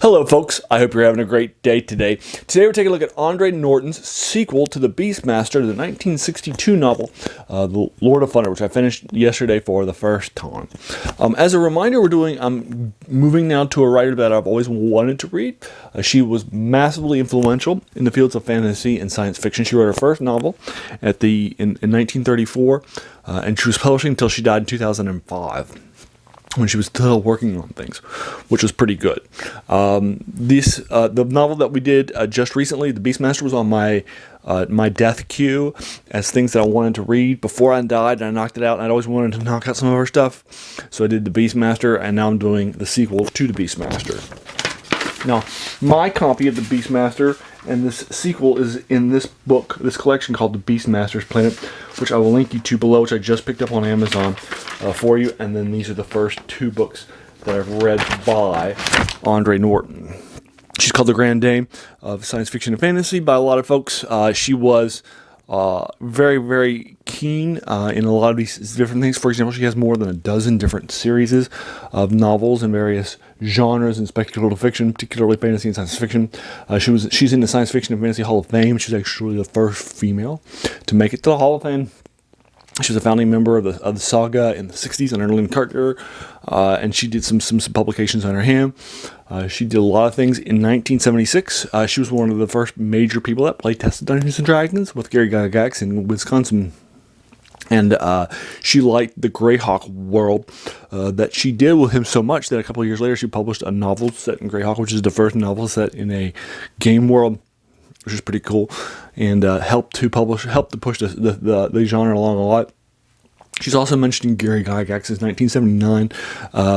Hello folks, I hope you're having a great day today. Today we're taking a look at Andre Norton's sequel to the Beastmaster, the 1962 novel, The Lord of Thunder, which I finished yesterday for the first time. As a reminder, I'm moving now to a writer that I've always wanted to read. She was massively influential in the fields of fantasy and science fiction. She wrote her first novel in 1934, and she was publishing until she died in 2005. When she was still working on things, which was pretty good. The novel that we did just recently, The Beastmaster, was on my death queue as things that I wanted to read before I died, and I knocked it out, and I'd always wanted to knock out some of her stuff. So I did The Beastmaster, and now I'm doing the sequel to The Beastmaster. Now, my copy of The Beastmaster and this sequel is in this book, this collection called The Beastmaster's Planet, which I will link you to below, which I just picked up on Amazon for you. And then these are the first two books that I've read by Andre Norton. She's called the Grand Dame of Science Fiction and Fantasy by a lot of folks. She was very, very keen in a lot of these different things. For example, she has more than a dozen different series of novels in various genres in speculative fiction, particularly fantasy and science fiction. She's in the Science Fiction and Fantasy Hall of Fame. She's actually the first female to make it to the Hall of Fame. She was a founding member of the saga in the 60s under Lynn Carter, and she did some publications on her hand. She did a lot of things. In 1976, she was one of the first major people that play tested Dungeons & Dragons with Gary Gygax in Wisconsin. And she liked the Greyhawk world that she did with him so much that a couple of years later she published a novel set in Greyhawk, which is the first novel set in a game world, which is pretty cool, and helped to push the genre along a lot. She's also mentioned in Gary Gygax's 1979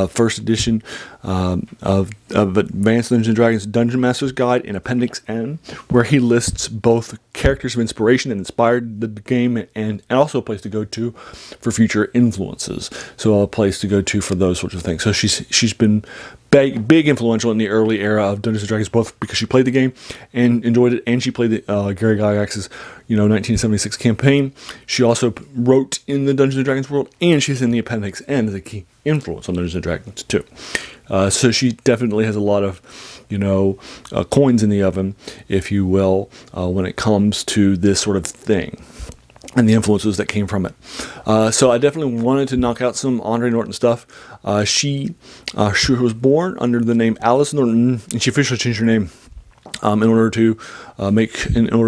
first edition of Advanced Dungeons & Dragons Dungeon Master's Guide in Appendix N, where he lists both characters of inspiration that inspired the game and also a place to go to for future influences. So a place to go to for those sorts of things. So she's been big influential in the early era of Dungeons & Dragons, both because she played the game and enjoyed it, and she played the Gary Gygax's 1976 campaign. She also wrote in the Dungeons & Dragons world, and she's in the Appendix N as a key influence on Dungeons & Dragons too. So she definitely has a lot of, coins in the oven, if you will, when it comes to this sort of thing and the influences that came from it. So I definitely wanted to knock out some Andre Norton stuff. She was born under the name Alice Norton, and she officially changed her name in order to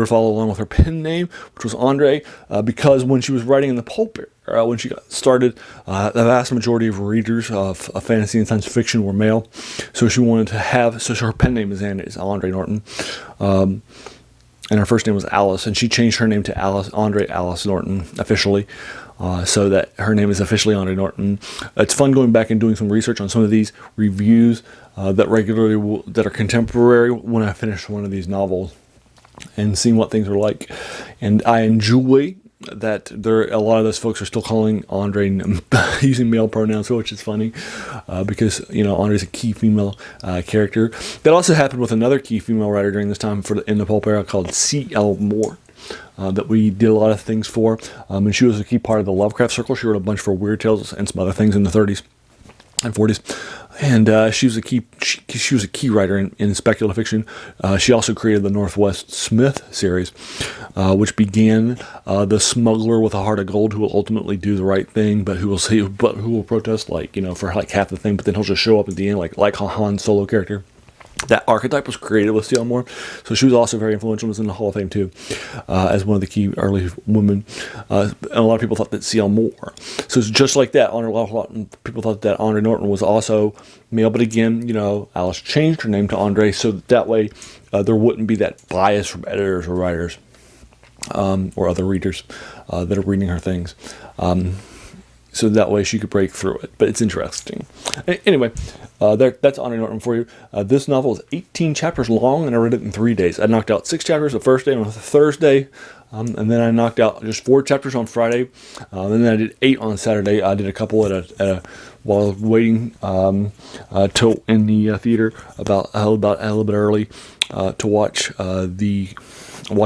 follow along with her pen name, which was Andre, because when she was writing in the pulp era, when she got started, the vast majority of readers of fantasy and science fiction were male. So she wanted to have, so her pen name is Andre Norton. And her first name was Alice, and she changed her name to Andre Alice Norton officially, so that her name is officially Andre Norton. It's fun going back and doing some research on some of these reviews that are contemporary when I finish one of these novels and seeing what things are like. And I enjoy that a lot of those folks are still calling Andre using male pronouns, which is funny because Andre's a key female character. That also happened with another key female writer during this time in the pulp era called C.L. Moore, that we did a lot of things for, and she was a key part of the Lovecraft Circle. She wrote a bunch for Weird Tales and some other things in the 30s and 40s. And she was a key writer in speculative fiction. She also created the Northwest Smith series, which began the smuggler with a heart of gold who will ultimately do the right thing, but who will protest for half the thing, but then he'll just show up at the end like a Han Solo character. That archetype was created with C.L. Moore, so she was also very influential. Was in the Hall of Fame too, as one of the key early women. And a lot of people thought that C.L. Moore. So it's just like that. A lot of people thought that Andre Norton was also male, but again, Alice changed her name to Andre, so that way there wouldn't be that bias from editors or writers or other readers that are reading her things. So that way she could break through it. But it's interesting. Anyway, that's Andre Norton for you. This novel is 18 chapters long, and I read it in 3 days. I knocked out 6 chapters the first day on a Thursday, and then I knocked out just 4 chapters on Friday. And then I did 8 on Saturday. I did a couple while waiting till in the theater about a little bit early to watch a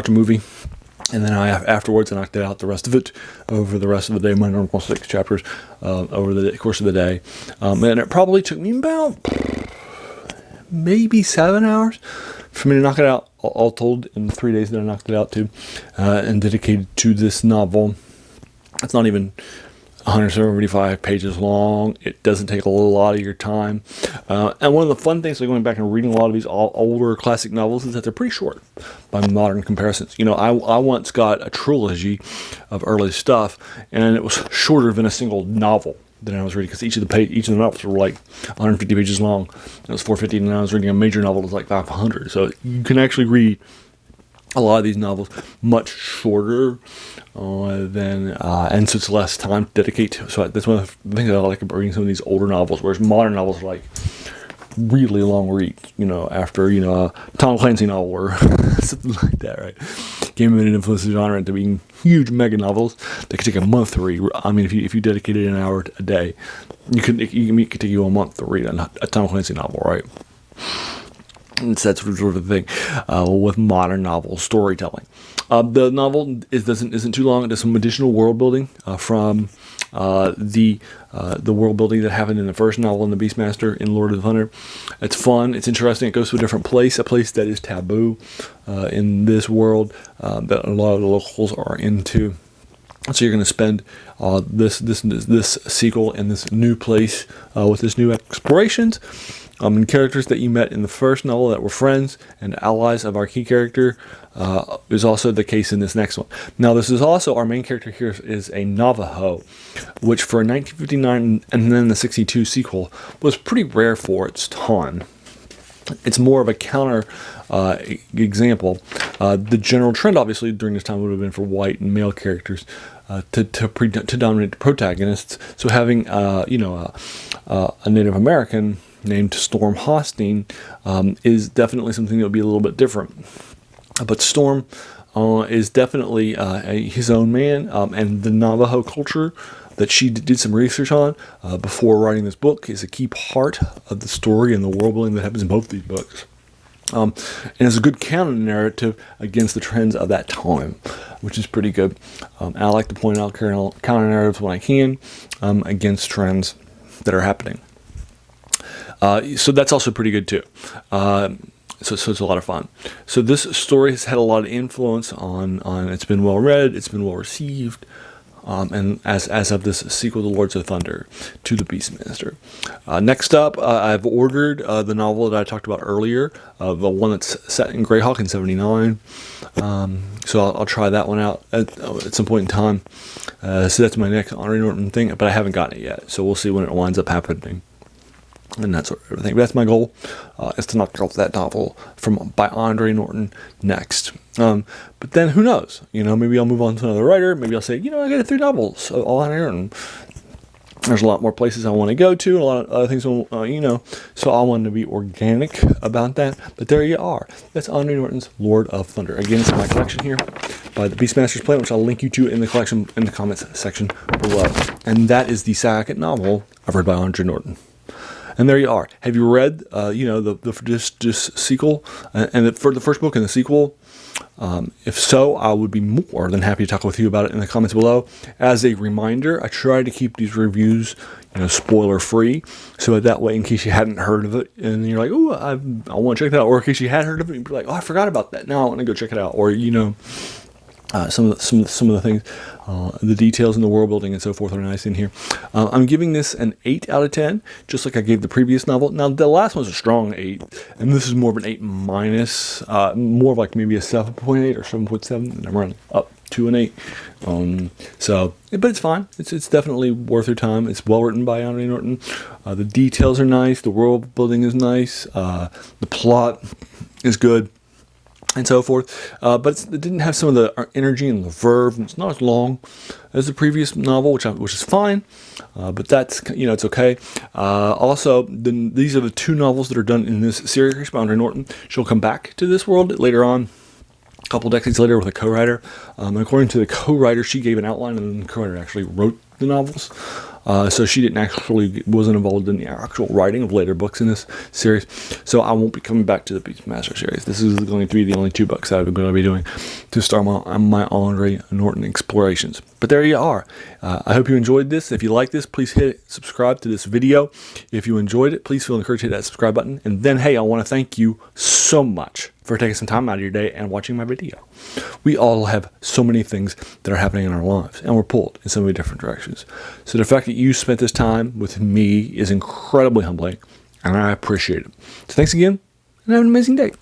movie. And then afterwards, I knocked out the rest of it over the rest of the day, my normal 6 chapters over the course of the day. And it probably took me about maybe 7 hours for me to knock it out, all told, in the 3 days that I knocked it out to, and dedicated to this novel. It's not even 175 pages long. It doesn't take a lot of your time. And one of the fun things, like going back and reading a lot of these older classic novels, is that they're pretty short by modern comparisons. You know, I once got a trilogy of early stuff, and it was shorter than a single novel that I was reading, because each of the novels were like 150 pages long. It was 450, and I was reading a major novel that was like 500. So you can actually read a lot of these novels much shorter and so it's less time to dedicate to. So that's one of the things that I like about reading some of these older novels, whereas modern novels are like really long reads, you know, after, you know, a Tom Clancy novel or something like that, right? Game of influenced the genre into being huge mega novels that could take a month to read. I mean, if you dedicated an hour a day, it could take you a month to read a Tom Clancy novel, right? And so that's sort of the thing with modern novel storytelling. The novel isn't too long. It does some additional world building from the world building that happened in the first novel in the Beastmaster in Lord of the Thunder. It's fun. It's interesting. It goes to a different place, a place that is taboo in this world that a lot of the locals are into. So you're going to spend this sequel in this new place with this new explorations. And characters that you met in the first novel that were friends and allies of our key character is also the case in this next one. Now, this is also, our main character here is a Navajo, which for 1959 and then the 62 sequel was pretty rare for its time. It's more of a counter example. The general trend, obviously, during this time would have been for white and male characters to dominate the protagonists. So having, a Native American named Storm Hosting is definitely something that would be a little bit different. But Storm is definitely his own man, and the Navajo culture that she did some research on before writing this book is a key part of the story and the world building that happens in both these books. And it's a good counter narrative against the trends of that time, which is pretty good. I like to point out counter narratives when I can against trends that are happening. So that's also pretty good too. So it's a lot of fun. So this story has had a lot of influence on it's been well read, it's been well received, and as of this sequel to Lords of Thunder to the Beastmaster. Next up, I've ordered the novel that I talked about earlier, the one that's set in Greyhawk in 79. So I'll try that one out at some point in time. So that's my next Andre Norton thing, but I haven't gotten it yet. So we'll see when it winds up happening. And that sort of everything. But that's my goal, is to knock out that novel by Andre Norton next. But then who knows? You know, maybe I'll move on to another writer. Maybe I'll say, I got 3 novels of all Andre Norton. There's a lot more places I want to go to, a lot of other things, so I want to be organic about that. But there you are. That's Andre Norton's Lord of Thunder. Again, it's in my collection here by the Beastmaster's Plan, which I'll link you to in the collection in the comments section below. And that is the second novel I've read by Andre Norton. And there you are. Have you read, this sequel and for the first book and the sequel? If so, I would be more than happy to talk with you about it in the comments below. As a reminder, I try to keep these reviews, spoiler free, so that way, in case you hadn't heard of it, and you're like, "Oh, I want to check that out," or in case you had heard of it, you'd be like, "Oh, I forgot about that. Now I want to go check it out," or some of the things, the details in the world building and so forth are nice in here. I'm giving this an 8 out of 10, just like I gave the previous novel. Now, the last one's a strong 8, and this is more of an 8 minus, more of like maybe a 7.8 or 7.7, and I'm running up to an 8. But it's fine. It's definitely worth your time. It's well written by Andre Norton. The details are nice. The world building is nice. The plot is good, and so forth, but it didn't have some of the energy and the verve, and it's not as long as the previous novel, which is fine, but that's, it's okay. Also, these are the 2 novels that are done in this series by Andre Norton. She'll come back to this world later on, a couple decades later, with a co-writer. And according to the co-writer, she gave an outline, and then the co-writer actually wrote the novels. So she wasn't involved in the actual writing of later books in this series. So I won't be coming back to the Beastmaster series. This is going to be the only 2 books that I'm going to be doing to start my Andre Norton explorations. But there you are. I hope you enjoyed this. If you like this, please hit subscribe to this video. If you enjoyed it, please feel encouraged to hit that subscribe button. And then, hey, I want to thank you so much for taking some time out of your day and watching my video. We all have so many things that are happening in our lives, and we're pulled in so many different directions. So the fact that you spent this time with me is incredibly humbling, and I appreciate it. So thanks again, and have an amazing day.